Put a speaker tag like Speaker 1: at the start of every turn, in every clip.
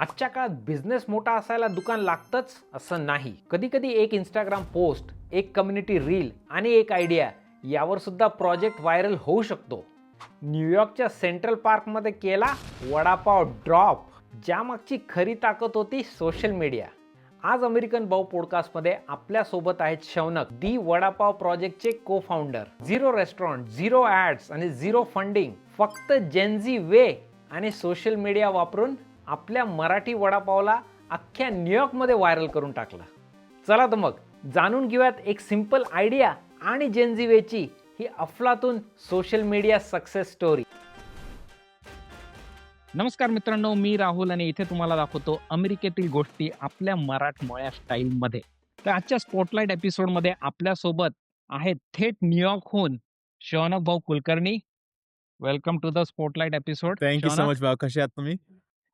Speaker 1: आजच्या काळात बिझनेस मोठा असायला दुकान लागतंच असं नाही. कधी कधी एक इंस्टाग्राम पोस्ट, एक कम्युनिटी रील आणि एक आयडिया यावर सुद्धा प्रोजेक्ट व्हायरल होऊ शकतो. न्यूयॉर्कच्या सेंट्रल पार्कमध्ये केला वडापाव ड्रॉप, ज्यामागची खरी ताकद होती सोशल मीडिया. आज अमेरिकन भाऊ पॉडकास्टमध्ये आपल्यासोबत आहेत शौनक, दी वडापाव प्रोजेक्टचे को founder. Zero restaurant, zero ads आणि झिरो फंडिंग, फक्त जेनझी वे आणि सोशल मीडिया वापरून आपल्या मराठी वडापावला अख्ख्या न्यूयॉर्कमध्ये व्हायरल करून टाकला. चला तर मग जाणून घेऊयात एक सिंपल आयडिया आणि जेनझी वेची ही अफलातून सोशल मीडिया सक्सेस स्टोरी. नमस्कार मित्रांनो, मी राहुल आणि इथे तुम्हाला दाखवतो अमेरिकेतील गोष्टी आपल्या मराठमोळ्या स्टाईलमध्ये. तर आजच्या स्पॉटलाइट एपिसोडमध्ये आपल्यासोबत आहेत थेट न्यूयॉर्कहून शौनक भाऊ Kulkarni. Welcome to the spotlight episode.
Speaker 2: Thank you so
Speaker 1: Shaunak,
Speaker 2: much भाऊ. कसे आहात तुम्ही?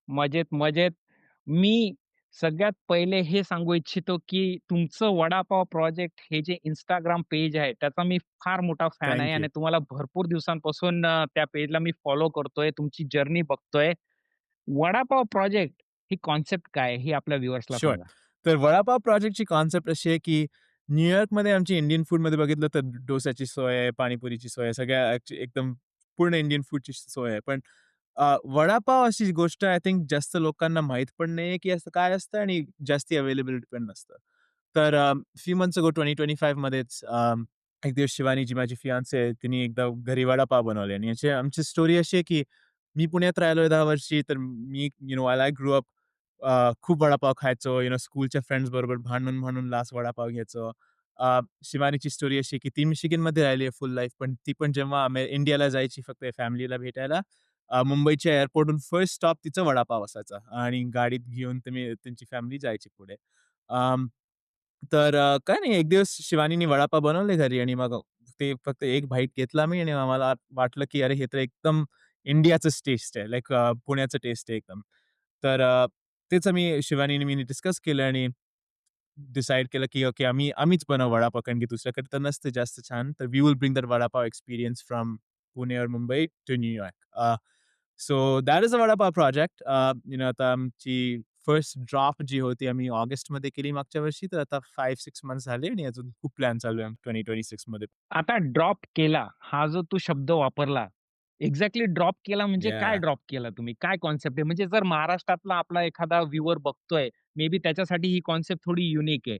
Speaker 1: मजेत मजेत. मी सगळ्यात पहिले हे सांगू इच्छितो, की तुमचं वडापाव प्रोजेक्ट हे जे Instagram पेज आहे, त्याचा मी फार मोठा फॅन आहे
Speaker 2: थँक यू.
Speaker 1: आणि तुम्हाला भरपूर दिवसांपासून त्या पेजला मी फॉलो करतोय. तुमची जर्नी बघतोय. वडापाव प्रोजेक्ट ही कॉन्सेप्ट काय आहे, हे आपल्या व्ह्युअर्सला
Speaker 2: शुअर.
Speaker 1: सांगा?
Speaker 2: तर वडापाव प्रोजेक्टची कन्सेप्ट अशी आहे, की न्यूयॉर्कमध्ये आमची इंडियन फूडमध्ये बघितलं तर डोश्याची सोय आहे, पाणीपुरीची सोय आहे, सगळ्या एकदम पूर्ण इंडियन फूडची सोय आहे. पण वडापाव अशी गोष्ट आय थिंक जास्त लोकांना माहीत पण नाहीये, की असं काय असतं आणि जास्ती अवेलेबिलिटी पण नसतं. तर फ्यू मंथ्स अगो 2025 मध्येच एक दिवस शिवानी जी माझी फियांसे आहे, तिने एकदा घरी वडापाव बनवले आणि आमची स्टोरी अशी आहे, की मी पुण्यात राहिलोय 10 वर्षी, तर मी आय ग्रो अप खूप वडापाव खायचो. स्कूलच्या फ्रेंड्स बरोबर भांडून लास्ट वडापाव घ्यायचो. शिवानीची स्टोरी अशी की ती मिशिगनमध्ये राहिली आहे फुल लाईफ. पण ती पण जेव्हा इंडियाला जायची फक्त फॅमिलीला भेटायला, मुंबईच्या एअरपोर्टहून फर्स्ट स्टॉप तिचा वडापाव असायचा आणि गाडीत घेऊन त्यांची फॅमिली जायची पुढे. अं, तर काय नाही, एक दिवस शिवानीने वडापाव बनवले घरी आणि मग ते फक्त एक बाईट घेतला मी आणि आम्हाला वाटलं की अरे, हे तर एकदम इंडियाचंच टेस्ट आहे. लाइक पुण्याचं टेस्ट आहे एकदम. तर तेच शिवानी आणि मी डिस्कस केलं आणि डिसाईड केलं की ओके, आम्हीच बनवू वडापाव, कारण की दुसऱ्याकडे तर नसते जास्त छान. तर we will bring that vada pav experience from Pune और Mumbai to New York. So that is a vada pav project. आता आमची फर्स्ट ड्रॉप जी होती आम्ही ऑगस्टमध्ये केली मागच्या वर्षी. तर आता 5-6 मंथ्स झाले आणि अजून खूप प्लॅन चालू आहे 2026 मध्ये.
Speaker 1: आता ड्रॉप केला, हा जो तू शब्द वापरला, एक्झॅक्टली ड्रॉप केला म्हणजे काय
Speaker 2: याह!
Speaker 1: ड्रॉप केला तुम्ही? काय कॉन्सेप्ट आहे? म्हणजे जर महाराष्ट्रातला आपला एखादा व्ह्यूअर बघतोय, मे बी त्याच्यासाठी ही कॉन्सेप्ट थोडी युनिक आहे.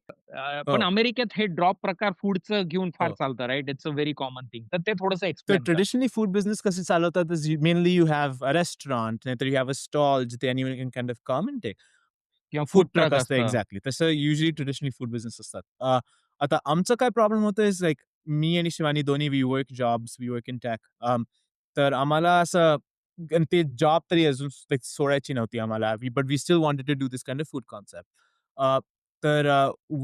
Speaker 1: पण
Speaker 2: हो,
Speaker 1: अमेरिकेत हे ड्रॉप प्रकार फूडचं घेऊन फार
Speaker 2: हो.
Speaker 1: चालतं, right? It's a very common thing. तर ते थोडंसं
Speaker 2: तर
Speaker 1: एक्सप्लेन कर.
Speaker 2: ट्रेडिशनली फूड बिझनेस कसे चालवतात is mainly you have a restaurant, नाहीतर यू हॅव अ स्टॉल जिथे anyone can kind of come and take.
Speaker 1: किंवा
Speaker 2: फूड
Speaker 1: फूड
Speaker 2: ट्रक
Speaker 1: ट्रक
Speaker 2: असतं
Speaker 1: असतं.
Speaker 2: एक्झॅक्टली. तसं युजुअली ट्रेडिशनल फूड बिझनेस असतात. आता आमचं काय प्रॉब्लेम होतो इज लाइक मी आणि शिवानी दोन्ही we work jobs, we work in tech. तर आम्हाला असं आणि ते जॉब तरी अजून सोडायची नव्हती आम्हाला. But we still wanted to do this kind of food concept. तर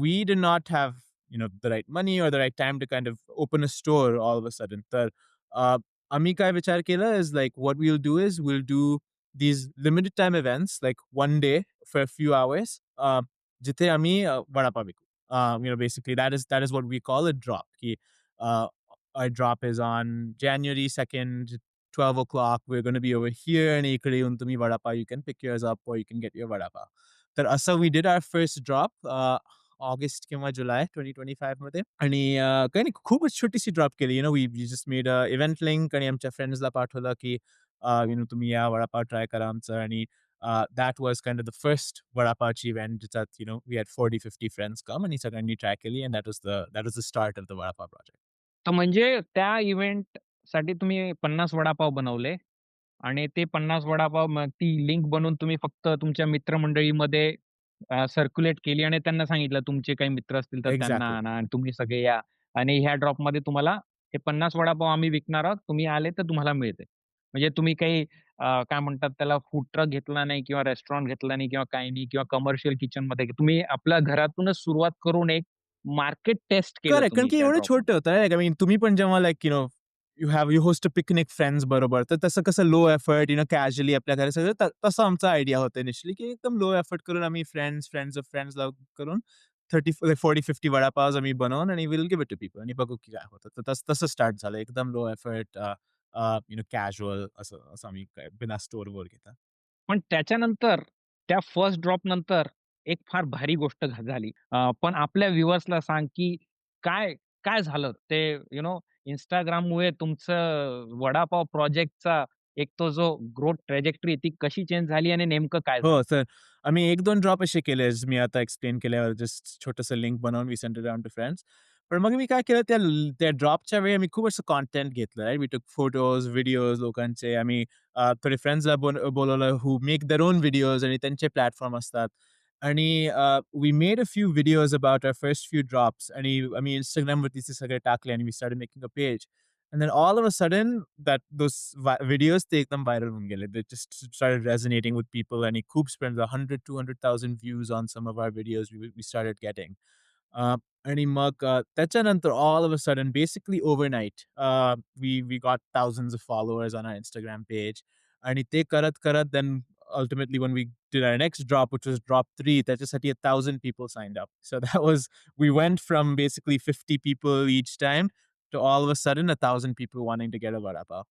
Speaker 2: we did not have the right money और the right time to kind of open a store all of a sudden. तर अ, आम्ही काय विचार केला is like what we will do is will do these limited time events like one day for a few hours, जिथे आम्ही वडापाव विकू. Basically that is what we call a drop. की uh, our drop is on January 2nd, 12 o'clock. We're going to be over here आणि इकडे येऊन तुम्ही vada pav, you can pick yours up or you can get your vada pav. तर असं we did our first drop August किंवा जुलै 2025 मध्ये आणि काही नाही, खूपच छोटीशी ड्रॉप केली. We just made a event link आणि आमच्या फ्रेंड्सला पाठवलं की तुम्ही या वडापाव ट्राय करा आमचं आणि that was kind of the first वडापावची इव्हेंट ज्याच्यात वी हॅड 40-50 फ्रेंड्स कम आणि सगळ्यांनी ट्राय केली and that was the start of the vada pav project.
Speaker 1: तर म्हणजे त्या इव्हेंटसाठी तुम्ही 50 वडापाव बनवले आणि ते 50 वडापाव मग ती लिंक बनवून तुम्ही फक्त तुमच्या मित्रमंडळीमध्ये सर्क्युलेट केली आणि त्यांना सांगितलं तुमचे काही मित्र असतील तर त्यांना
Speaker 2: एक्झॅक्टली.
Speaker 1: आणा आणि तुम्ही सगळे या आणि ह्या ड्रॉपमध्ये तुम्हाला हे 50 वडापाव आम्ही विकणार आहोत. तुम्ही आले तर तुम्हाला मिळते. म्हणजे तुम्ही काही काय म्हणतात त्याला फूड ट्रक घेतला नाही किंवा रेस्टॉरंट घेतला नाही किंवा काही नाही किंवा कमर्शियल किचनमध्ये तुम्ही आपल्या घरातूनच सुरुवात करून एक मार्केट टेस्ट केलं
Speaker 2: करेक्ट. कारण
Speaker 1: तुम्ही
Speaker 2: की
Speaker 1: त्या
Speaker 2: एवढं
Speaker 1: ड्रॉपमध्ये.
Speaker 2: छोटं होतं. तुम्ही पण जेव्हा like you host a picnic friends बरोबर, तर तसं कसं लो एफर्ट कॅज्युअली आपल्या घरी सगळं तसं आमचा आयडिया होता इनिशियली, की एकदम लो एफर्ट करून आम्ही फ्रेंड्स ऑफ फ्रेंड्स करून 40-50 वडापाव आम्ही बनवून आणि will give it to people आणि बघू की काय होतं. तर तसं स्टार्ट झालं. एकदम लो एफर्ट, कॅज्युअल असं असं आम्ही काय बिना स्टोअरवर घेता.
Speaker 1: पण त्याच्यानंतर त्या फर्स्ट ड्रॉप नंतर एक फार भारी गोष्ट झाली. पण आपल्या व्ह्युअर्सला सांग, की काय काय झालं? ते Instagramमुळे तुमचं वडापाव प्रोजेक्टचा एक तो जो ग्रोथ ट्रॅजेक्टरी ती कशी चेंज झाली आणि नेमकं काय झालं?
Speaker 2: हो, तर आम्ही 1-2 ड्रॉप असे केले, मी आता एक्सप्लेन केल्यावर जस्ट छोटंसं लिंक बनवून we send it around to friends. पण मग मी काय केलं त्या ड्रॉपच्या वेळी आम्ही खूप असं कंटेंट घेतलं. Right? We took photos, videos लोकांचे. आम्ही थोडे फ्रेंड्सला बोलावलं who make their own videos आणि त्यांचे प्लॅटफॉर्म असतात. आणि we made a few videos about our first few drops आणि आम्ही Instagramवरती ते सगळे टाकले आणि we started making a page. And then all of a sudden, that those videos they ekdam viral होऊन गेले. They just started resonating with people and खूप spent 100,000-200,000 views on some of our videos we started getting. आणि मग त्याच्यानंतर all of a sudden, basically overnight, we got thousands of followers on our Instagram page. आणि ते करत then ultimately when we did our next drop, which was drop 3, त्याच्यासाठी 1,000 people signed up. So that was we went from basically 50 people each time to all of a sudden 1,000 people wanting to get a vada pav.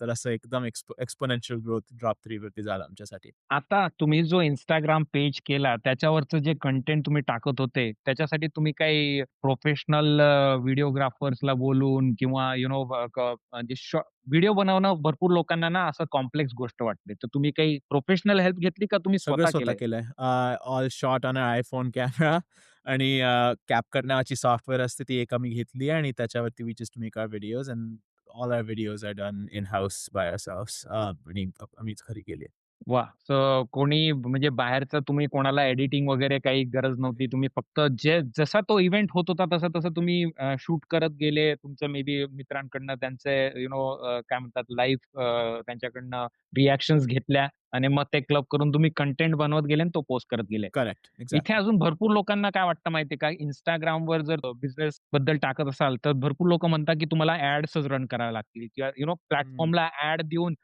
Speaker 2: तर असं एकदम exponential growth drop 3 वरती झालं आमच्यासाठी.
Speaker 1: आता तुम्ही जो Instagram पेज केला, त्याच्यावरचं जे कंटेंट तुम्ही टाकत होते, त्याच्यासाठी तुम्ही काही प्रोफेशनल व्हिडिओग्राफर्सला बोलून किंवा म्हणजे व्हिडिओ बनवणं भरपूर लोकांना ना असं कॉम्प्लेक्स गोष्ट वाटते. तर तुम्ही काही प्रोफेशनल हेल्प घेतली का तुम्ही
Speaker 2: सगळं
Speaker 1: स्वतः
Speaker 2: स्वतः
Speaker 1: केलंय?
Speaker 2: केलंय. All shot on a iPhone camera आणि CapCut नावाची सॉफ्टवेअर असते ती एक आम्ही घेतली आणि त्याच्यावरती we just make our videos and all our videos are done in house by ourselves. आणि आम्हीच खरी केली.
Speaker 1: वाह! सो कोणी म्हणजे बाहेरचं तुम्ही कोणाला एडिटिंग वगैरे काही गरज नव्हती. तुम्ही फक्त जसा तो इव्हेंट होत होता तसं-तसं तुम्ही शूट करत गेले. तुमचं मे बी मित्रांकडनं त्यांचे काय म्हणतात लाईव्ह त्यांच्याकडनं रिएक्शन्स घेतल्या आणि मग ते क्लब करून तुम्ही कंटेंट बनवत गेले आणि तो पोस्ट करत गेले.
Speaker 2: करेक्ट.
Speaker 1: इथे
Speaker 2: एक्झॅक्टली.
Speaker 1: अजून भरपूर लोकांना काय वाटतं माहिती आहे का, Instagramवर जर बिझनेसबद्दल टाकत असाल, तर भरपूर लोकं म्हणतात, की तुम्हाला ॲड्सच रन कराव्या लागतील किंवा प्लॅटफॉर्मला ॲड देऊन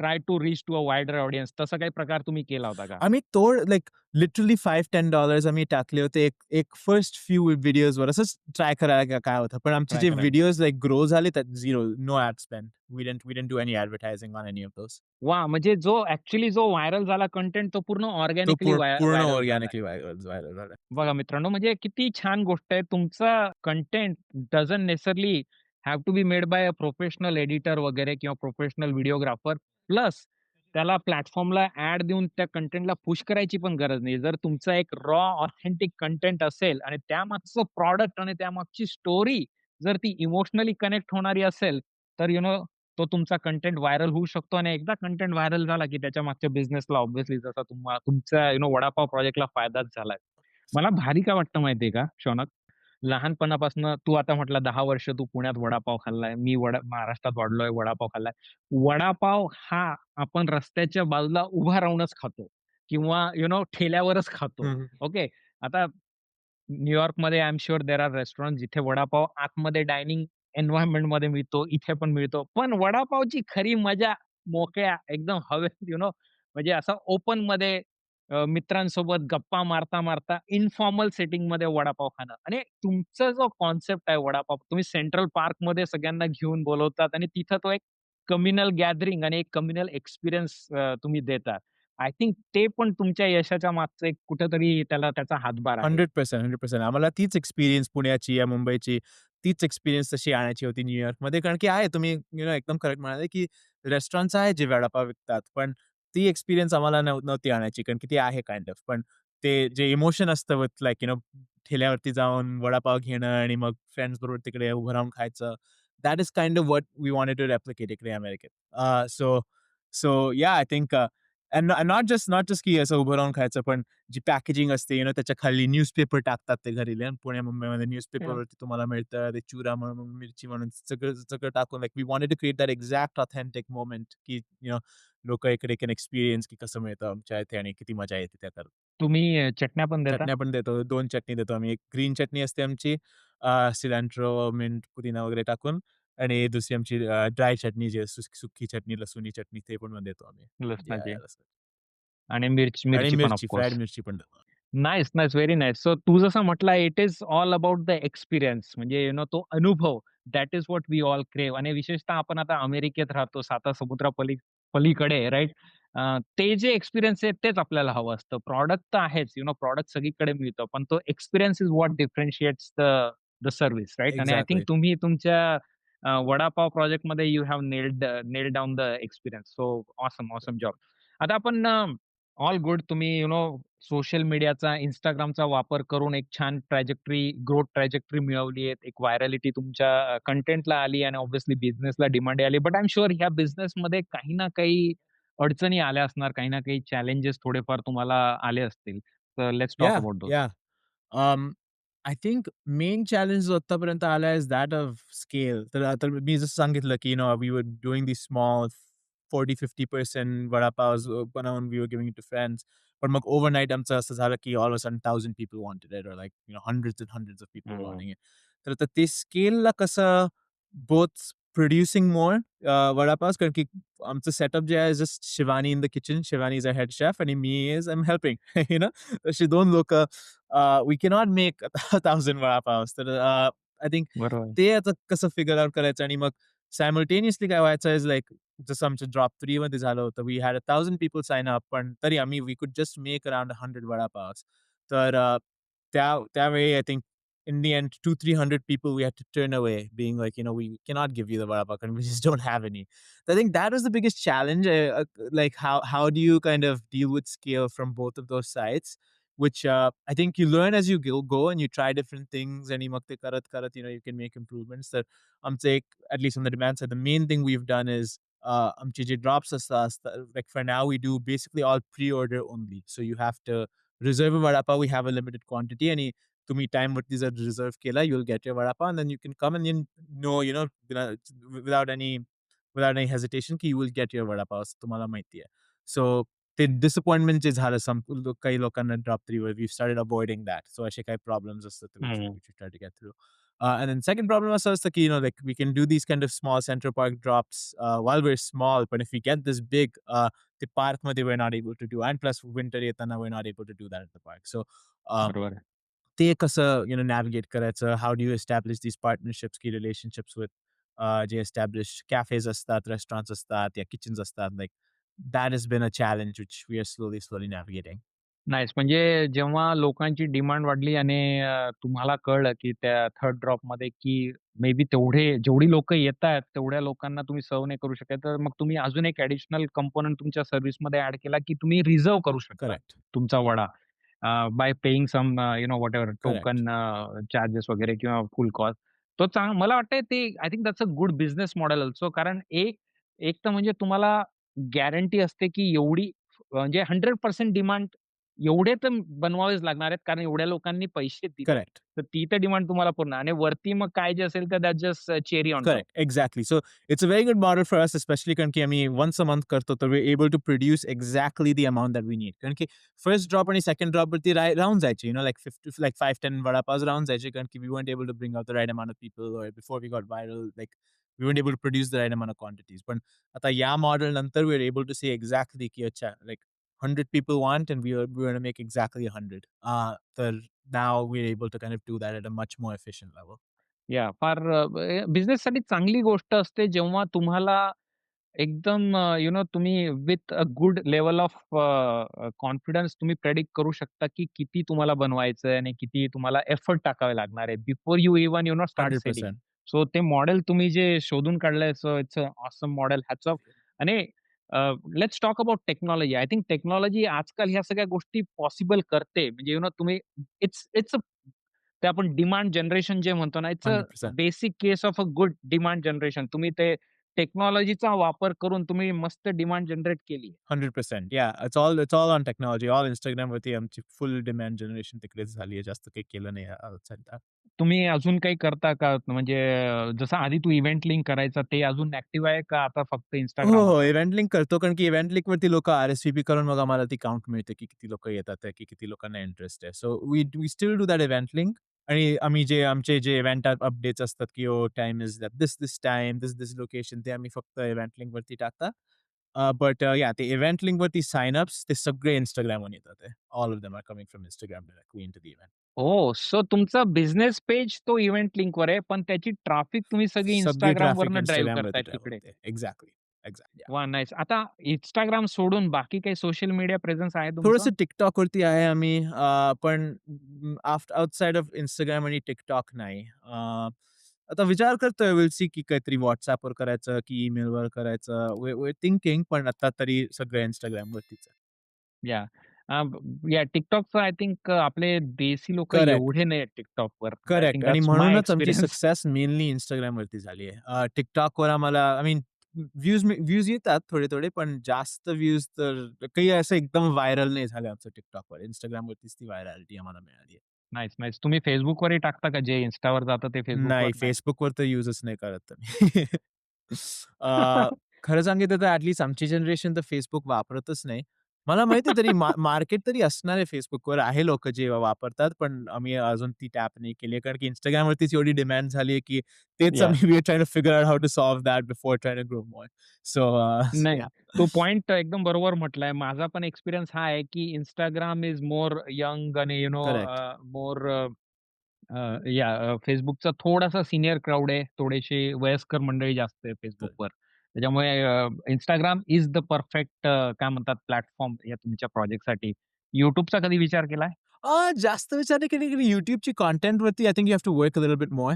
Speaker 1: try to reach to a wider audience तसा काही प्रकार तुम्ही केला होता का?
Speaker 2: आम्ही लाइक लिटरली $5-10 आम्ही टाकले होते एक फर्स्ट फ्यू व्हिडिओजवर असंच ट्राय करायला काय होतं. पण आमचे
Speaker 1: ट्राय
Speaker 2: जे
Speaker 1: करायला.
Speaker 2: व्हिडिओज लाइक ग्रो झाले त्यात 0, no ad spend. We didn't do any advertising on any of those.
Speaker 1: वाह! म्हणजे जो व्हायरल झाला कंटेंट तो पूर्ण
Speaker 2: तो
Speaker 1: ऑर्गॅनिकली
Speaker 2: पूर्ण
Speaker 1: व्हायरल झालाय.
Speaker 2: ऑर्गॅनिकली व्हायरल झाला.
Speaker 1: बघा मित्रांनो, म्हणजे किती छान गोष्ट आहे. तुमचा content doesn't necessarily have to be made by a professional editor वगैरे किंवा प्रोफेशनल व्हिडिओग्राफर. प्लस त्याला प्लॅटफॉर्मला ॲड देऊन त्या कंटेंटला पुश करायची पण गरज नाही. जर तुमचा एक रॉ ऑथेंटिक कंटेंट असेल आणि त्यामागचं प्रॉडक्ट आणि त्यामागची स्टोरी जर ती इमोशनली कनेक्ट होणारी असेल, तर तो तुमचा कंटेंट व्हायरल होऊ शकतो आणि एकदा कंटेंट व्हायरल झाला, की त्याच्या मागच्या बिझनेसला ऑब्व्हियसली जसा तुमच्या वडापाव प्रोजेक्टला फायदाच झालाय. मला भारी काय वाटतं माहिती का शौनक? लहानपणापासून तू आता म्हटला 10 वर्ष तू पुण्यात वडापाव खाल्लाय. मी महाराष्ट्रात वाढलोय, वडापाव खाल्लाय. वडापाव हा आपण रस्त्याच्या बाजूला उभा राहूनच खातो किंवा ठेल्यावरच खातो.
Speaker 2: हं, हं.
Speaker 1: ओके. आता न्यूयॉर्कमध्ये I am sure there are restaurant जिथे वडापाव आतमध्ये डायनिंग एन्व्हायर्नमेंटमध्ये मिळतो. इथे पण मिळतो. पण वडापावची खरी मजा मोकळ्या एकदम हवेत म्हणजे असं ओपनमध्ये मित्रांसोबत गप्पा मारता-मारता इन्फॉर्मल सेटिंगमध्ये वडापाव खाणं आणि तुमचा जो कन्सेप्ट आहे वडापाव तुम्ही सेंट्रल पार्कमध्ये सगळ्यांना घेऊन बोलवतात आणि तिथं तो एक कम्युनल गॅदरिंग आणि एक कम्युनल एक्सपिरियन्स तुम्ही देता. आय थिंक ते पण तुमच्या यशाच्या मागचं एक कुठेतरी त्याचा हातभार आहे.
Speaker 2: 100%, 100%. आम्हाला तीच एक्सपिरियन्स पुण्याची या मुंबईची, तीच एक्सपिरियन्स तशी आणायची होती न्यूयॉर्कमध्ये. कारण की आहे तुम्ही एकदम करेक्ट म्हणाले, की रेस्टॉरंट्स आहेत जे वडापाव विकतात. पण ती एक्सपिरियन्स आम्हाला नव्हती आणायची कारण की ती आहे काइंड ऑफ. पण ते जे इमोशन असतं विथ लाइक ठेल्यावरती जाऊन वडापाव घेणं आणि मग फ्रेंड्स बरोबर तिकडे उभं राहून खायचं. That is kind of what we wanted to replicate इकडे अमेरिकेत. सो सो या आय थिंक नॉट जस्ट की असं उभं राहून खायचं, पण जी पॅकेजिंग असते त्याच्या खाली न्यूजपेपर टाकतात ते घरी पुणे मुंबईमध्ये न्यूजपेपरवरती तुम्हाला मिळतं ते चुरा म्हणून मिरची म्हणून सगळं सगळं टाकून like we wanted to create that exact authentic moment की लोक इकडे कॅन एक्सपिरियन्स की कसं मिळतं आमच्या इथे आणि किती मजा येते त्या करत.
Speaker 1: तुम्ही चटण्या पण देता?
Speaker 2: चटण्या पण देतो, 2 चटणी देतो आम्ही. एक ग्रीन चटणी असते आमची सिलेंट्रो, मिंट, पुदिना वगैरे टाकून आणि दुसरी आमची ड्राय चटणी जी असते सुकी चटणी, लसुणी चटणी ते पण देतो आम्ही. या,
Speaker 1: लसणाची
Speaker 2: या लसण
Speaker 1: आणि
Speaker 2: आणि
Speaker 1: मिरची पण ऑफ
Speaker 2: मिरची,
Speaker 1: कोर्स.
Speaker 2: फ्राईड मिरची पण देतो.
Speaker 1: Nice, nice. Very nice. So तू जसं म्हटला इट इस ऑल अबाउट द एक्सपिरियन्स म्हणजे तो अनुभव that is what we all क्रेव्ह आणि विशेषतः आपण आता अमेरिकेत राहतो, पलीकडे राइट?
Speaker 3: ते जे एक्सपिरियन्स आहे तेच आपल्याला हवं असतं. प्रॉडक्ट तर आहेच, प्रॉडक्ट सगळीकडे मिळतं. पण तो experience is what differentiates the the service, right? आणि आय थिंक
Speaker 2: एक्झॅक्टली.
Speaker 3: तुम्ही तुमच्या वडापाव प्रोजेक्टमध्ये you have nailed down the experience. So awesome, awesome job. आता आपण ऑल गुड तुम्ही सोशल मीडियाचा, Instagramचा वापर करून एक छान ग्रोथ ट्रॅजेक्टरी मिळवली आहे. एक व्हायरॅलिटी तुमच्या कंटेंटला आली आणि ऑब्व्हियसली बिझनेसला डिमांड आली. बट आय एम शुअर ह्या बिझनेसमध्ये काही ना काही अडचणी आल्या असणार, काही ना काही चॅलेंजेस थोडेफार तुम्हाला आले असतील. तर let's talk
Speaker 2: Yeah,
Speaker 3: about those.
Speaker 2: yeah. I think main challenge जो आत्तापर्यंत आला इज दॅट ऑफ स्केल. तर मी जसं सांगितलं, की we were doing these small 40-50% vada pavs बनवून we were giving it to friends. पण मग ओव्हरनाईट आमचं असं झालं, की all of a sudden 1000 people wanted it, or like hundreds and hundreds of people were wanting it. तर आता ते स्केलला कसं बोथ प्रोड्युसिंग मोर वडापावज, कारण की आमचं सेटअप जे आहे, just Shivani in the kitchen. Shivani is a head chef आणि मी is I am helping. You know अशी 2 लोकं. We cannot make 1,000 वडापावस. तर आय थिंक
Speaker 3: बरोबर.
Speaker 2: ते आता कसं फिगर आउट करायचं. आणि मग सायमल्टेनियसली काय व्हायचं इज लाइक, जसं आमचं ड्रॉप 3 मध्ये झालं होतं. We had 1,000 people sign up, पण तरी आम्ही we could just make around 100 vada pavs. तर त्यावेळी I think in the end, 200-300 people we had to turn away, being like, we cannot give you the vada pav and we just don't have any. So I think that was the biggest challenge. Like, how do you kind of deal with scale from both of those sides? Which I think you learn as you go and you try different things, and मग ते करत करत you can make improvements. तर आमचं एक, at least on the demand side, the main thing we've done is आमचे जे drops असतात, like for now we do basically all pre-order only. So you have to reserve a vada pav. We have a limited quantity, आणि तुम्ही टाइमवरती जर reserve केला, you'll get your vada pav, and then you can come and then know, without any hesitation, की you will get your vada pav. असं तुम्हाला माहिती आहे. So ते डिसअपॉइंटमेंट जे झालं काही लोकांना ड्रॉप 3 वर, we started avoiding that. So असे काही प्रॉब्लेम्स असतात, which
Speaker 3: hmm.
Speaker 2: which we try to get through. And then second problem असं असतं, की like we can do these kind of small Central Park drops while we're small, but if we get this big, ते पार्कमध्ये we're not able to do, and plus winter येताना we're not able to do that at the park. So
Speaker 3: बरोबर आहे.
Speaker 2: ते कसं navigate करायचं? How do you establish these partnerships, की relationships with जे एस्टॅब्लिश्ड कॅफेज असतात, रेस्टॉरंट्स असतात, या किचन्स असतात. Like that has been a challenge which we are slowly navigating.
Speaker 3: Nice. म्हणजे जेव्हा लोकांची डिमांड वाढली आणि तुम्हाला कळलं, की त्या थर्ड ड्रॉपमध्ये की मे बी जेवढी लोकं येतायत, तेवढ्या लोकांना तुम्ही सर्व्ह नाही करू शकत. तर मग तुम्ही अजून एक ॲडिशनल कंपोनंट तुमच्या सर्व्हिसमध्ये ॲड केला, की तुम्ही रिझर्व्ह करू शकता
Speaker 2: करेक्ट,
Speaker 3: तुमचा वडा बाय पेयिंग सम व्हॉटएव्हर
Speaker 2: करेक्ट,
Speaker 3: टोकन चार्जेस वगैरे किंवा फुल कॉस्ट. मला वाटतंय ते I think that's a good business model also. कारण एक एक तर म्हणजे तुम्हाला गॅरंटी असते, की एवढी म्हणजे 100% डिमांड एवढे तर बनवावेच लागणार आहेत, कारण एवढ्या लोकांनी पैसे दिलेत.
Speaker 2: करेक्ट.
Speaker 3: तर ती तर डिमांड तुम्हाला पूर्ण आणि वरती मग काय जे असेल तर that's just cherry on top.
Speaker 2: Correct, exactly. So it's a very good model for us, especially कारण की आम्ही once a month करतो, तर we're able to produce exactly the amount that we need. कारण की first drop आणि second drop वरती राहून जायचे, like 5-10 वडापावज राहून जायचे, कारण की we weren't able to bring out the right amount of people, or before we got viral, like we weren't able to produce the right amount of quantities. पण आता या मॉडेल नंतर we're able to say exactly की अच्छा, like 100 people want, and we're going to make exactly 100. तर now we're able to kind of do that at a much more efficient level.
Speaker 3: फार बिझनेससाठी चांगली गोष्ट असते जेव्हा तुम्हाला एकदम तुम्ही with a good level of confidence तुम्ही प्रेडिक्ट करू शकता, की किती तुम्हाला बनवायचं आहे आणि किती तुम्हाला एफर्ट टाकावे लागणार आहे before you even start selling.
Speaker 2: 100%.
Speaker 3: So ते मॉडेल तुम्ही जे शोधून काढलंय, so it's a awesome model. Hats off. आणि let's talk about technology. I think technology आजकाल ह्या सगळ्या गोष्टी पॉसिबल करते. म्हणजे तुम्ही इट्स इट्स ते आपण डिमांड जनरेशन जे म्हणतो ना, it's a
Speaker 2: 100%.
Speaker 3: Basic case of a good demand generation. तुम्ही ते टेक्नॉलॉजीचा वापर करून तुम्ही मस्त डिमांड जनरेट केली.
Speaker 2: 100%. Yeah, it's all on technology. All Instagramवरती आमची फुल डिमांड जनरेशन तिकडेच झाली आहे. जास्त काही केलं नाही आउटसाइड दॅट.
Speaker 3: तुम्ही अजून काही करता का? म्हणजे जसं आधी तू इव्हेंट लिंक करायचा ते अजून ॲक्टिव्ह आहे का आता फक्त
Speaker 2: हो,
Speaker 3: Instagram
Speaker 2: हो.
Speaker 3: वापरता?
Speaker 2: इव्हेंट लिंक करतो, कारण की इव्हेंट लिंकवरती लोकं आर-एस-व्ही-पी करून मग आम्हाला ती काउंट मिळते, की किती लोकं येतात आहे, की किती लोकांना इंटरेस्ट आहे. So we still do that event link. आणि आम्ही आमचे जे इव्हेंट अपडेट्स असतात, की टाईम इस at this time, this location, ते आम्ही फक्त इव्हेंट लिंकवरती टाकतात. बट या ते इव्हेंट लिंकवरती साइन अप्स ते सगळे Instagramवरून येतात आहे. All of them are coming from Instagram directly into the event.
Speaker 3: Oh! So तुमचा बिझनेस पेज तो इव्हेंट लिंकवर आहे, पण त्याची ट्रॅफिक तुम्ही सगळी
Speaker 2: सगळी ट्रॅफिक
Speaker 3: Instagramवरनं ड्राईव्ह
Speaker 2: Instagramवरती
Speaker 3: करताय
Speaker 2: ड्राईव्ह
Speaker 3: तिकडे.
Speaker 2: होते. एक्झॅक्टली. एक्झॅक्टली.
Speaker 3: वाह! नाईस. आता Instagram सोडून बाकी काही सोशल मीडिया प्रेझेन्स आहे तुमचं?
Speaker 2: थोडंसं TikTokवरती आहे आम्ही पण आउटसाइड ऑफ Instagram आणि TikTok नाही. आता विचार करतोय विल सी की काहीतरी WhatsAppवर करायचं की ईमेलवर करायचं. वे थिंकिंग पण आता तरी सगळं Instagramवरतीच आहे.
Speaker 3: या या TikTokचं आय थिंक आपले देशी लोकं
Speaker 2: करेक्ट.
Speaker 3: एवढे नाही आहेत TikTokवर. आय
Speaker 2: करेक्ट
Speaker 3: थिंक
Speaker 2: आणि
Speaker 3: दॅट्स माय
Speaker 2: म्हणूनच आमची
Speaker 3: एक्सपिरियन्स.
Speaker 2: सक्सेस मेनली Instagramवरती झाली आहे. TikTokवर आम्हाला आय मीन व्ह्यूज येतात थोडे-थोडे, पण जास्त व्ह्यूज तर काही असं एकदम व्हायरल नाही झालं आमचं TikTokवर. Instagramवरतीच ती व्हायरॅलिटी आम्हाला मिळाली आहे.
Speaker 3: Nice, nice. तुम्ही Facebookवरही टाकता का? जे Instaवर जातं ते
Speaker 2: नाही,
Speaker 3: Facebookवर नाही?
Speaker 2: Facebookवर तर युजच नाही करत मी. अ, खरं सांगितलं तर आमची जनरेशन तर Facebook वापरतच नाही. मला माहिती आहे तरी मार्केट तरी असणार आहे Facebookवर आहे लोकं जे वापरतात, पण आम्ही अजून ती टॅप नाही केली आहे. कारण की Instagramवरतीच एवढी डिमांड झाली आहे, की तेच
Speaker 3: याह!
Speaker 2: आम्ही we are trying to figure out how to solve that before trying to grow more. So
Speaker 3: नाही.
Speaker 2: या.
Speaker 3: तो पॉइंट एकदम बरोबर म्हटलाय. माझा पण एक्सपिरियन्स हा आहे, की Instagram इज मोर यंग आणि
Speaker 2: करेक्ट.
Speaker 3: मोर Facebookचा थोडासा सीनियर क्राउड आहे. थोडेसे वयस्कर मंडळी जास्त आहे Facebookवर. त्याच्यामुळे Instagram इज द परफेक्ट काय म्हणतात प्लॅटफॉर्म या तुमच्या प्रोजेक्टसाठी. YouTubeचा कधी विचार केलाय?
Speaker 2: जास्त विचार नाही केले की YouTubeची कंटेंटवरती I think you have to work a little bit more.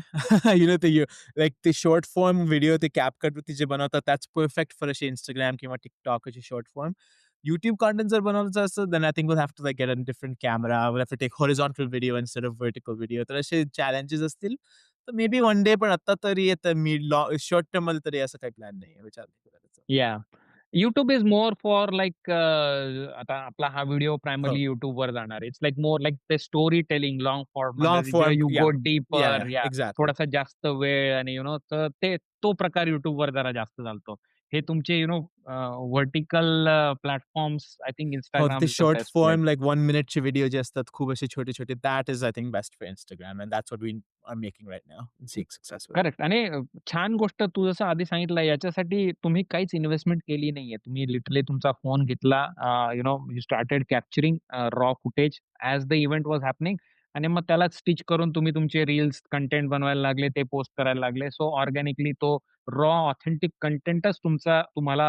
Speaker 2: You know ते लाइक ते शॉर्ट फॉर्म व्हिडिओ ते CapCutवरती जे बनवतात दॅट्स परफेक्ट फॉर असे Instagram किंवा TikTok असे शॉर्ट फॉर्म. YouTube कंटेंट जर बनवायचं असेल then I think will have to like get a different camera. Will have to take horizontal video instead of vertical video. तर असे चॅलेंजेस असतील. तर मे बी वन डे पण आता तरी येतं मी शॉर्ट टर्ममध्ये तरी असं काही प्लॅन नाहीये. विचार नाही केला त्याचा.
Speaker 3: याह! YouTube is more for like आता आपला हा व्हिडिओ
Speaker 2: हो.
Speaker 3: प्रायमरली YouTubeवर जाणार आहे. इट्स लाइक मोर लाइक ते स्टोरी टेलिंग लाँग
Speaker 2: लाँग
Speaker 3: फॉर्ममध्ये जेव्हा
Speaker 2: फॉर्म
Speaker 3: यू
Speaker 2: या.
Speaker 3: गो
Speaker 2: या,
Speaker 3: डीपर
Speaker 2: या.
Speaker 3: या
Speaker 2: एक्झॅक्टली.
Speaker 3: थोडासा जास्त वेळ आणि तर तो प्रकार YouTubeवर जरा जास्त चालतो. हे तुमचे व्हर्टिकल प्लॅटफॉर्म्स आय थिंक
Speaker 2: हो, ते
Speaker 3: Instagram is the
Speaker 2: short
Speaker 3: best place.
Speaker 2: Form like 1 मिनिटचे व्हिडिओ जे असतात खूप असे छोटे-छोटे that is I think best for Instagram and that's what we are making right now and seeing success with.
Speaker 3: Correct आणि छान गोष्ट तू जसं आधी सांगितलं याच्यासाठी तुम्ही काहीच इन्व्हेस्टमेंट केली नाहीये. तुम्ही लिटरली तुमचा फोन घेतला you started capturing raw footage as the event was happening आणि मग त्याला स्टिच करून तुम्ही तुमचे रील्स कंटेंट बनवायला लागले, ते पोस्ट करायला लागले. सो ऑर्गॅनिकली तो रॉ ऑथेंटिक कंटेंटच तुम्हाला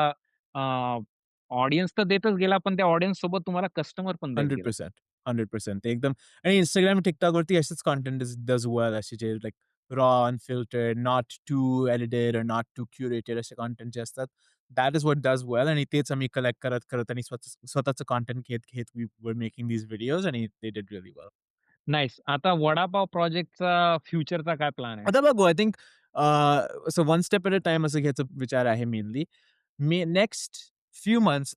Speaker 3: ऑडियन्स तर देतच गेला, पण त्या ऑडियन्स सोबत तुम्हाला कस्टमर पण देत गेला.
Speaker 2: 100%, 100% ते एकदम आणि Instagram, TikTokवरती असेच कंटेंट डज वेल असे जे like raw, unfiltered, not too edited or not too curated असे कंटेंट जे असतात, दॅट इस व्हॉट डज वेल आणि तेच आम्ही कलेक्ट करत आणि स्वतःचं कंटेंट घेत we were making these videos आणि they did really well.
Speaker 3: Nice. आता वडापाव प्रोजेक्टचा फ्युचरचा काय प्लॅन आहे?
Speaker 2: आता बघू I think so one step at a time असं घ्यायचा विचार आहे मेनली. नेक्स्ट फ्यू मंथ्स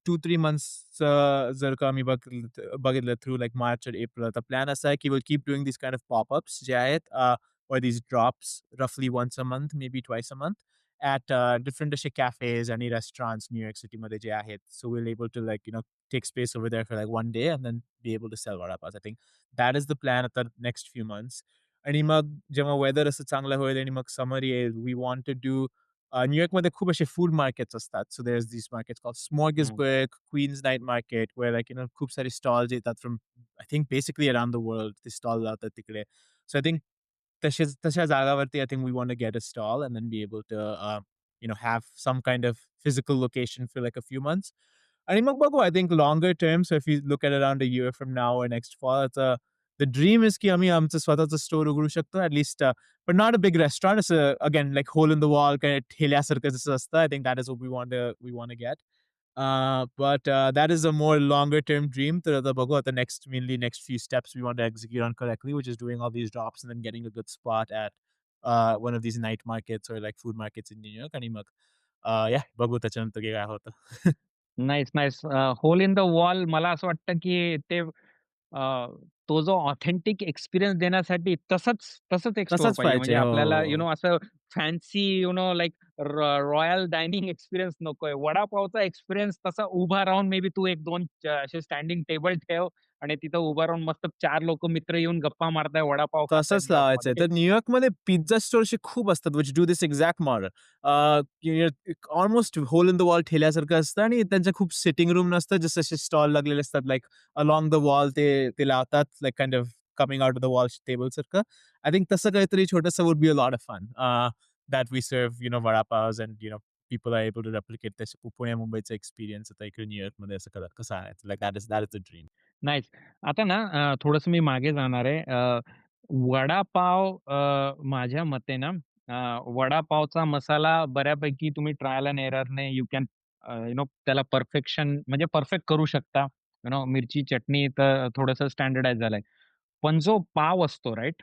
Speaker 2: 2-3 मंथ्सचं जर का मी बघितलं थ्रू लाइक मार्च और एप्रिल तर प्लॅन असा आहे की will keep doing this kind of popups जे आहेत or these drops roughly once a month, maybe twice a month at different असे cafes आणि restaurants New York Cityमध्ये जे आहेत. So we'll able to like, take space over there for like one day and then be able to sell vadapav. I think that is the plan at the next few months. आणि मग जेव्हा weather असं चांगलं होईल आणि मग summer येईल, we want to do न्यूयॉर्कमध्ये खूप असे food markets असतात. सो there's these markets called Smorgasburg, Queen's Night Market, where like, खूप सारे स्टॉल्स येतात from I think basically around the world. ते स्टॉल लावतात तिकडे. सो आय थिंक तशा जागावरती I think we want to get a stall and then be able to have some kind of physical location for like a few months. आणि मग बघू I think longer term so if you look at around a year from now or next fall, the dream is की आम्ही आमचं स्वतःचं store उघडू शकतो at least but not a big restaurant. It's again like hole in the wall kind of ठेल्यासारखं जसं असतं. I think that is what we want to get. But that is a more longer term dream. तर आता बघू आता next few steps we want to execute on correctly, which is doing all these drops and then getting a good spot at one of these night markets or like food markets in New York. आणि मग yeah, बघू त्याच्यानंतर काय होतं.
Speaker 3: Nice, nice. Hole in the wall मला असं वाटतं, की तो जो ऑथेंटिक एक्सपिरियन्स देण्यासाठी तसंच एक स्टोअर
Speaker 2: तसंच
Speaker 3: पाहिजे. म्हणजे
Speaker 2: पाहिजे. हो,
Speaker 3: आपल्याला
Speaker 2: हो.
Speaker 3: असं fancy like royal dining experience नकोय. वडापावचा एक्सपिरियन्स तसा उभा राहून मे बी तू 1-2 असे स्टँडिंग टेबल ठेव आणि तिथं उभा राहून मस्त 4 लोकं मित्र येऊन गप्पा मारताय, वडापाव खातायत
Speaker 2: तसंच लावायचंय.
Speaker 3: ब्लॉकमध्ये.
Speaker 2: तर न्यूयॉर्कमध्ये पिझ्झा स्टोअर्सचे खूप असतात which do this exact model. Almost hole in the wall ठेल्यासारखं असतं आणि त्यांच्या खूप सिटिंग रूम नसतं. जसे असे स्टॉल लागलेले असतात लाइक अलोंग द वॉल ते ते लावतात like kind of coming out of the wall टेबलसारखं. आय थिंक तसं काहीतरी छोटंसं would be a lot of fun. That we serve, vada pavs and people are able to replicate तसे पुणे मुंबईचा एक्सपिरियन्स आता इकडे न्यूयॉर्कमध्ये असं कसं आहे like that is the dream.
Speaker 3: Nice. आता ना थोडंसं मी मागे जाणार आहे. वडापाव माझ्या मते ना वडापावचा मसाला बऱ्यापैकी तुम्ही ट्रायल एंड एररने यू कॅन त्याला परफेक्शन म्हणजे परफेक्ट करू शकता. मिरची, चटणी तर थोडंसं स्टँडर्डाइज झालंय. पण जो पाव असतो राइट?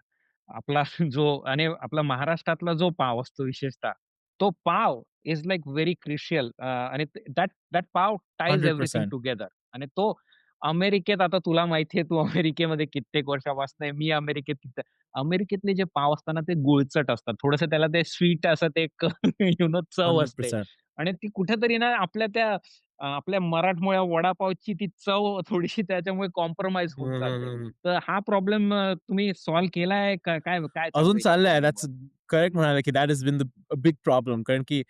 Speaker 3: आपला जो आणि आपला महाराष्ट्रातला जो पाव असतो विशेषतः, तो पाव इस लाइक व्हेरी क्रुशियल आणि that that pav ties everything
Speaker 2: 100%.
Speaker 3: Together आणि तो अमेरिकेत आता तुला माहिती आहे, तू अमेरिकेमध्ये कित्येक वर्षापासून आहे. मी अमेरिकेत अमेरिकेतले जे पाव असतात ना, ते गुळचट असतात. थोडंसं त्याला ते स्वीट असं ते एक चव असते
Speaker 2: 100%.
Speaker 3: आणि ती कुठेतरी ना आपल्या त्या आपल्या मराठमोळ्या वडापावची ती चव थोडीशी त्याच्यामुळे कॉम्प्रोमाईज
Speaker 2: हं,
Speaker 3: होत
Speaker 2: हं,
Speaker 3: चालते.
Speaker 2: हं, हं.
Speaker 3: तर हा प्रॉब्लेम तुम्ही सॉल्व्ह केलाय का काय काय चालू
Speaker 2: अजून
Speaker 3: आहे ह्या
Speaker 2: चाललंय.
Speaker 3: प्रॉब्लेमवर?
Speaker 2: दॅट्स करेक्ट म्हणाले, की that has been the big problem. कारण की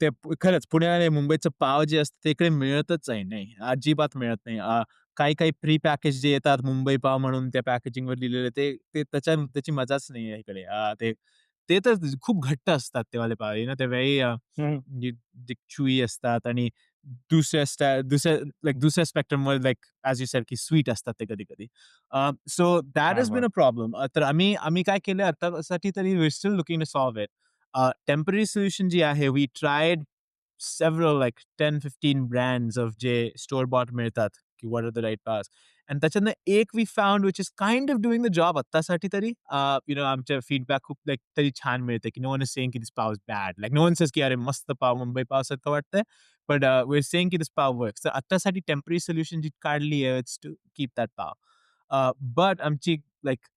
Speaker 2: ते खरंच पुणे आणि मुंबईचं पाव जे असतं ते इकडे मिळतच आहे नाही. अजिबात मिळत नाही. काही-काही प्री पॅकेज जे येतात मुंबई पाव म्हणून त्या पॅकेजिंगवर लिहिलेले ते ते त्याची मजाच नाहीये इकडे. ते ते तर खूप घट्ट असतात ते वाले पाव. ते व्हेरी
Speaker 3: हं.
Speaker 2: च्युई असतात आणि दुसऱ्या स्पेक्ट्रमवर लाइक ॲज यू सेड की स्वीट असतात ते कधी-कधी. सो दॅट
Speaker 3: क्या
Speaker 2: हॅज बीन
Speaker 3: बात!
Speaker 2: A problem. तर आम्ही काय केलं आतासाठी तरी we are still looking to solve it. Temporary solution जी आहे we tried several like 10-15 brands of जे store bought मिळतात की what are the right paths आणि त्याच्यातनं एक we found which is kind of doing the job आत्तासाठी तरी आमच्या फीडबॅक खूप like तरी छान मिळते की no one is saying की this pav is bad like no one says की अरे मस्त पाव मुंबई पाव सारखं वाटतंय but we're saying की this पाव works तर आत्तासाठी टेम्पररी सोल्युशन जी काढली आहे it's to keep that pav but आमची like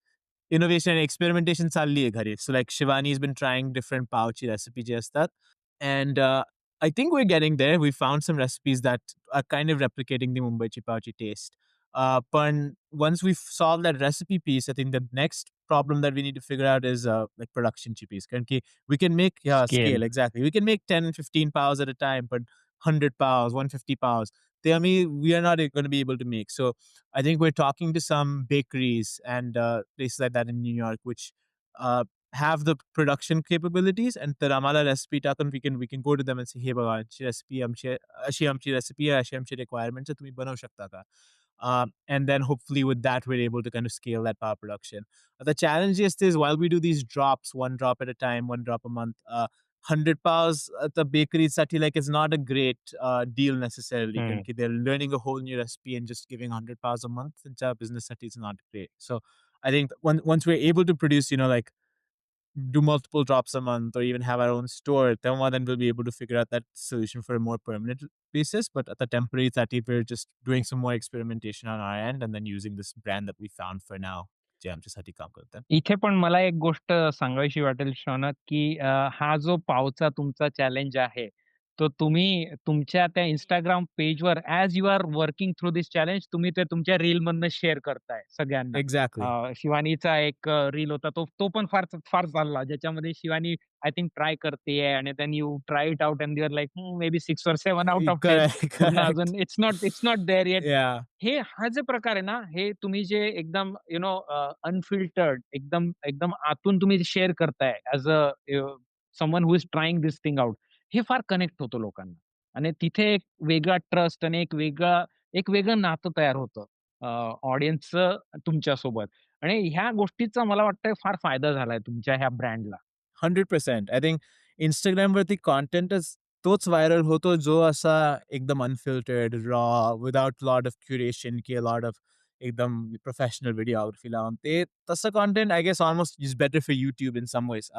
Speaker 2: innovation and experimentation चालली आहे घरी. So like Shivani has been trying different पावची रेसिपी जे असतात. And I think we're getting there. We found some recipes that are kind of replicating the Mumbai Chipauchi taste. But once we've solved that recipe piece, I think the next problem that we need to figure out is like production chippies. Because we can make
Speaker 3: scale.
Speaker 2: scale exactly. We can make 10 and 15 pows at a time, but 100 pows, 150 pows, we are not going to be able to make. So I think we're talking to some bakeries and places like that in New York, which uh, have the production capabilities and तर आम्हाला recipe टाकून we can go to them and say हे बघा आमची recipe अशी आमची recipe आहे अशी आमची रिक्वायरमेंट्स आहे तुम्ही बनवू शकता का and then hopefully with that we're able to kind of scale that power production. The challenge is while we do these drops, one drop at a time, one drop a month, 100 pounds at the bakery साठी like is not a great deal necessarily
Speaker 3: hmm.
Speaker 2: because they're learning a whole new recipe and just giving 100 pounds a month त्यांच्या business साठी is not great. So I think once we're able to produce, like do multiple drops a month or even have our own store, then we'll be able to figure out that solution for a more permanent basis. But at the temporary, that we're just doing some more experimentation on our end and then using this brand that we found for now. जे आमच्यासाठी काम करतात.
Speaker 3: इथे पण मला एक गोष्ट सांगावीशी वाटेल शौनक, की हा जो पावचा तुमचा चॅलेंज आहे, तो तुम्ही तुमच्या त्या Instagram पेजवर as you are working through this challenge तुम्ही ते तुमच्या रीलमधनं शेअर करताय सगळ्यांना.
Speaker 2: एक्झॅक्टली.
Speaker 3: शिवानीचा एक रील होता तो पण फार फार चालला ज्याच्यामध्ये शिवानी आय थिंक ट्राय करतेय आणि then you try it out and you are like may be 6 और 7 आउट ऑफ 10
Speaker 2: करेक्ट,
Speaker 3: पूर्ण
Speaker 2: करेक्ट.
Speaker 3: अजून it's not there yet.
Speaker 2: Yeah.
Speaker 3: हा जे प्रकार आहे ना, हे तुम्ही जे एकदम अनफिल्टर्ड एकदम एकदम आतून तुम्ही शेअर करताय as someone who is trying this thing out. हे फार कनेक्ट होतं लोकांना आणि तिथे एक वेगळा ट्रस्ट आणि एक वेगळं नातं तयार होतं ऑडियन्सचं तुमच्यासोबत आणि ह्या गोष्टीचा मला वाटतंय फार फायदा झालाय तुमच्या ह्या ब्रँडला.
Speaker 2: 100%. आय थिंक Instagramवरती कॉन्टेंटच तोच व्हायरल होतो जो असा एकदम unfiltered, raw, without lot of curation की लॉट ऑफ एकदम प्रोफेशनल व्हिडिओग्राफी लावून. ते तसं content I guess almost is better for YouTube in some ways.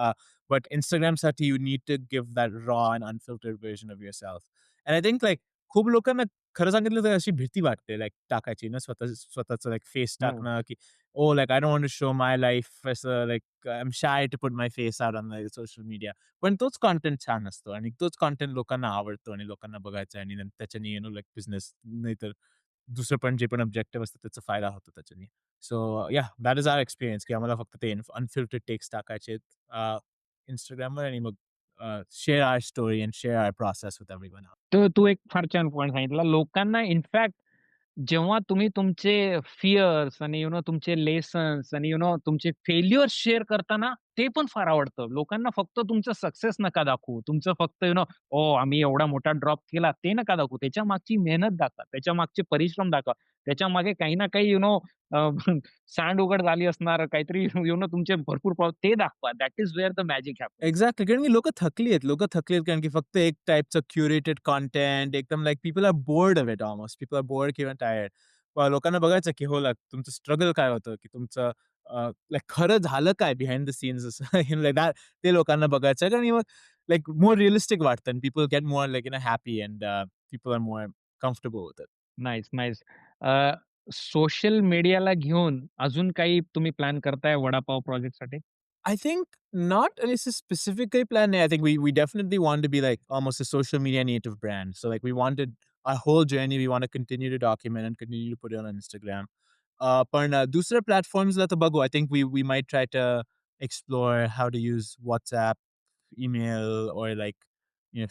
Speaker 2: But Instagramसाठी you need to give that raw and unfiltered version of yourself. And I think like खूप लोकांना खरं सांगितलं तर अशी भीती वाटते लाइक टाकायची ना स्वतःचं लाइक फेस
Speaker 3: हं.
Speaker 2: टाकणं की like I don't want to show my life असं like I am shy to put my face out on social media. पण तोच कंटेंट छान असतो आणि तोच कंटेंट लोकांना आवडतो आणि लोकांना बघायचा आहे आणि त्याच्याने लाइक बिझनेस नाहीतर दुसरं पण जे पण ऑब्जेक्टिव्ह असतं त्याचा फायदा होतो त्याच्याने. So that is our experience की आम्हाला फक्त ते अनफिल्टर्ड टेक्स्ट टाकायचे Instagramवर आणि मग share our story and share our process with everyone.
Speaker 3: तर तू एक फार छान पॉइंट सांगितला. लोकांना इनफॅक्ट जेव्हा तुम्ही तुमचे फिअर्स आणि तुमचे लेसन्स आणि तुमचे फेल्युअर्स शेअर करता ना, ते पण फार आवडतं. लोकांना फक्त तुमचं सक्सेस नका दाखवू. तुमचं फक्त "ओह, आम्ही एवढा मोठा ड्रॉप केला." ते नका दाखवू. त्याच्या मागची मेहनत दाखवा. त्याच्या मागचे परिश्रम दाखवा. त्याच्यामागे काही ना काही सांड-उघड झाली असणार, काहीतरी तुमचे भरपूर ते दाखवा. That is where the magic happens.
Speaker 2: Exactly. कारण की लोकं थकली आहेत. कारण की फक्त एक टाइपचं क्युरेटेड कंटेंट एकदम like people are bored of it almost. People are bored किंवा टायर्ड. लोकांना बघायचं की हो लाइक तुमचं स्ट्रगल काय होतं, की तुमचं लाइक खरं झालं काय बिहाइंड द सीन्स असं लाइक दॅट ते लोकांना बघायचं आहे. कारण मग लाइक मोर रिअलिस्टिक वाटतं आणि people get more like happy and people are more comfortable with it.
Speaker 3: Nice, nice. Social मीडियाला घेऊन अजून काही तुम्ही प्लॅन करताय वडापाव प्रोजेक्टसाठी?
Speaker 2: I think not it's a specifically plan. I think we definitely want to be like almost a social media native brand. So like we wanted our whole journey. We want to continue to document and continue to put it on Instagram. पण दुसऱ्या प्लॅटफॉर्म्सला तर बघू. I think we might try to explore how to use WhatsApp, email, or like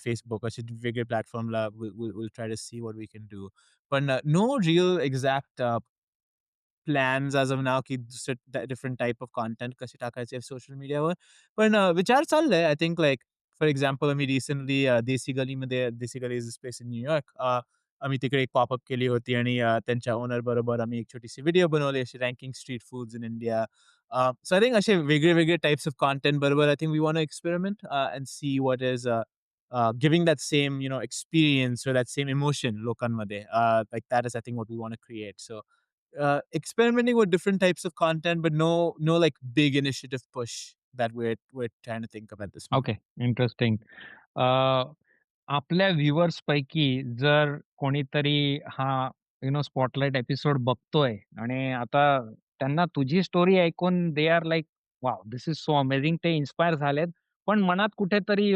Speaker 2: Facebook. असे वेगळे प्लॅटफॉर्मला we'll try to see what we can do. पण no real exact plans as of now, की दुसरे डिफरंट टाइप ऑफ कंटेंट कसे टाकायचे social मीडियावर. पण विचार चाललाय. आय थिंक लाइक फॉर एक्झाम्पल आम्ही रिसेंटली देसी गली is a space in New York. आम्ही तिकडे एक पॉपअप केली होती आणि त्यांच्या ओनर बरोबर आम्ही एक छोटीशी व्हिडिओ बनवली अशी ranking street foods in India. So I think असे वेगळे-वेगळे टाइप्स ऑफ कंटेंट बरोबर I think we want to experiment and see what is giving that same experience or that same emotion लोकांमध्ये. Like that is I think what we want to create. So experimenting with different types of content, but no like big initiative push that we're trying to think of at this moment.
Speaker 3: Okay. Interesting. आपल्या व्ह्यूअर्सपैकी जर कोणीतरी हा spotlight episode बघतोय आणि आता त्यांना तुझी story ऐकून they are like, "wow! This is so amazing." ते इन्स्पायर झालेत. पण मनात कुठेतरी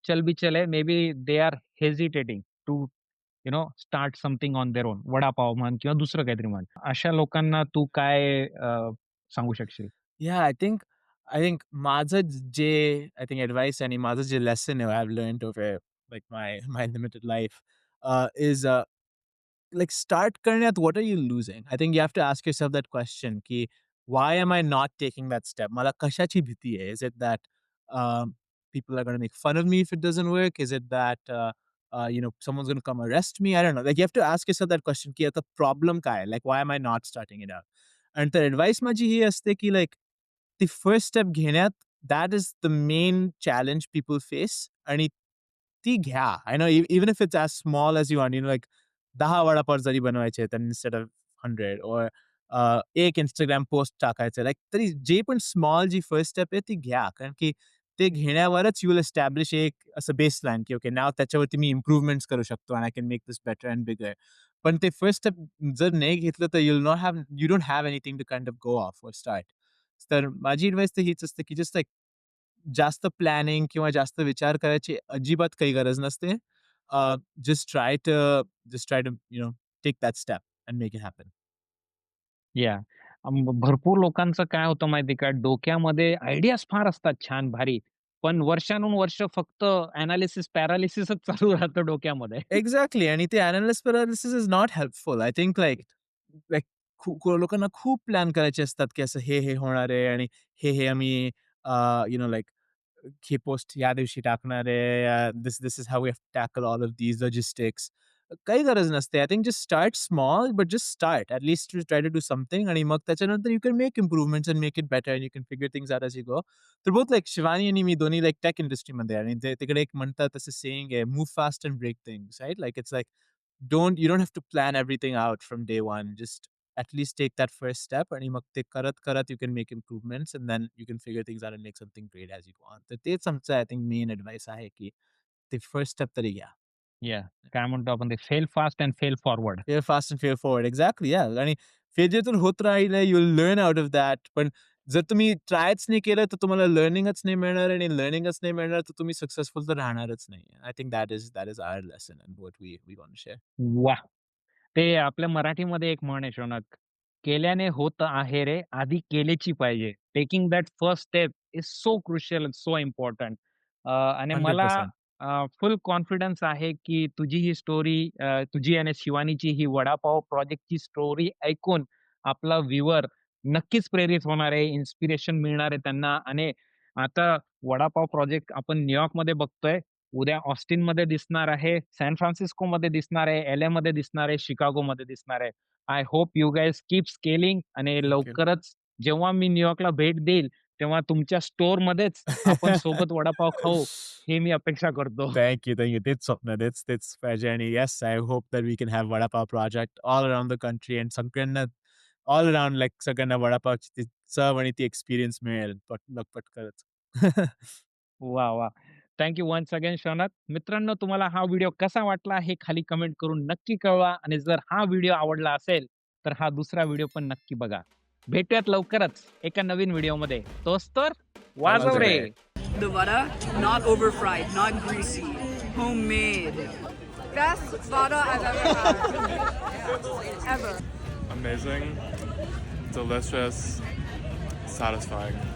Speaker 3: चलबिचल आहे. May be they are hesitating to start something on their own. Vada pav म्हण किंवा दुसरं काहीतरी म्हण. अशा लोकांना तू काय सांगू शकशील?
Speaker 2: Yeah, I think माझं जे I think advice आणि माझं जे lesson I've learned over like my limited life is like start करण्यात what are you losing? I think you have to ask yourself that question की why am I not taking that step? मला कशाची भीती आहे? Is it that people are going to make fun of me if it doesn't work? Is it that someone's going to come arrest me? I don't know. Like you have to ask yourself that question की आता problem काय आहे? Like why am I not starting it out? आणि तर advice माझी ही असते की like ती फर्स्ट स्टेप घेण्यात that is the main challenge people face आणि ती घ्या. I know even if it's as small as you want, like 10 vada pav जरी बनवायचे आहेत इन्स्टेड ऑफ 100 ओर एक Instagram पोस्ट टाकायचं लाइक तरी जे पण स्मॉल जी फर्स्ट स्टेप आहे ती घ्या. कारण की ते घेण्यावरच यू विल एस्टॅब्लिश एक असं बेसलाईन की ओके नाव त्याच्यावरती मी इम्प्रूव्हमेंट्स करू शकतो and I can make this better and bigger. पण ते फर्स्ट स्टेप जर नाही घेतलं तर you don't have anything to kind of go off or start. तर माझी ॲडवाइस तर हीच असते की जस्ट लाइक जास्त प्लॅनिंग किंवा जास्त विचार करायची अजिबात काही गरज नसते. Uh, just try to just try to take that step and make it happen.
Speaker 3: या. भरपूर लोकांचं काय होतं माहिती का, डोक्यामध्ये आयडियाज फार असतात छान भारी. पण वर्षानुवर्ष फक्त एनालिसिस पॅरालिसिसच चालू राहतं डोक्यामध्ये.
Speaker 2: Exactly. आणि ते analysis paralysis is not helpful. I think like like लोकांना खूप प्लॅन करायचे असतात, की असं हे होणार आहे आणि हे आम्ही लाइक ही पोस्ट या दिवशी टाकणार आहे. This is how we have tackle all of these logistics. काही गरज नसते. I think just start small, but just start. At least to try to do something आणि मग त्याच्यानंतर you can make improvements and make it better and you can figure things out as you go. तर both like Shivani आणि मी दोन्ही like take इंडस्ट्रीमध्ये आहे आणि ते तिकडे एक म्हणतात तसं सेइंग आहे, move fast and break things, right? Like it's like you don't have to plan everything out from day one. Just at least take that first step आणि मग ते करत you can make improvements and then you can figure things out and make something great as you go on. तर तेच आमचं I think main advice आहे, की ते first step तरी घ्या.
Speaker 3: या. काय म्हणतो आपण ते fail fast and fail forward.
Speaker 2: Fail fast and fail forward. Exactly, yeah. आणि फेल्युअर तर होत राहिलं, you will learn out of that. पण जर तुम्ही ट्रायच नाही केलं, तर तुम्हाला लर्निंगच नाही मिळणार आणि लर्निंगच नाही मिळणार, तर तुम्ही सक्सेसफुल तर राहणारच नाही. I think that is our lesson and what we want to share.
Speaker 3: वाह! ते आपल्या मराठीमध्ये एक म्हण आहे शौनक, "केल्याने होत आहे रे, आधी केलेची पाहिजे." Taking that first step is so crucial, so important. आणि मला
Speaker 2: 100%.
Speaker 3: फुल कॉन्फिडन्स आहे, की तुझी ही स्टोरी तुझी आणि शिवानीची ही वडापाव प्रोजेक्टची स्टोरी ऐकून आपला व्ह्यूअर नक्कीच प्रेरित होणार आहे, इन्स्पिरेशन मिळणार आहे त्यांना आणि आता वडापाव प्रोजेक्ट आपण न्यूयॉर्कमध्ये बघतोय. उद्या ऑस्टिनमध्ये दिसणार आहे, सॅन फ्रान्सिस्कोमध्ये दिसणार आहे, एलएमध्ये दिसणार आहे, शिकागोमध्ये दिसणार आहे. I hope you guys keep scaling आणि
Speaker 2: थँक
Speaker 3: लवकरच जेव्हा मी न्यूयॉर्कला भेट देईल, तेव्हा तुमच्या स्टोअरमध्येच आपण सोबत वडापाव खाऊ, हे मी अपेक्षा करतो.
Speaker 2: Thank you, thank you. तेच स्वप्न, तेच पाहिजे आणि yes, I hope that we can have vada pav project all around the country and सगळ्यांना ऑल अराउंड लाइक सगळ्यांना वडापावची ती चव आणि ती एक्सपिरियन्स मिळेल लगपट करत.
Speaker 3: वाह! वाह! Thank you once again Shaunak. मित्रांनो तुम्हाला हा व्हिडिओ कसा वाटला हे खाली कमेंट करून नक्की कळवा आणि जर हा व्हिडिओ आवडला असेल, तर हा दुसरा व्हिडिओ पण नक्की बघा. भेटूयात लवकरच एका नवीन व्हिडिओमध्ये. तोच तर वाजव रे!
Speaker 4: The vada, not over fried, not greasy, homemade. Best vada I've ever had. Ever.
Speaker 5: Amazing, delicious, satisfying.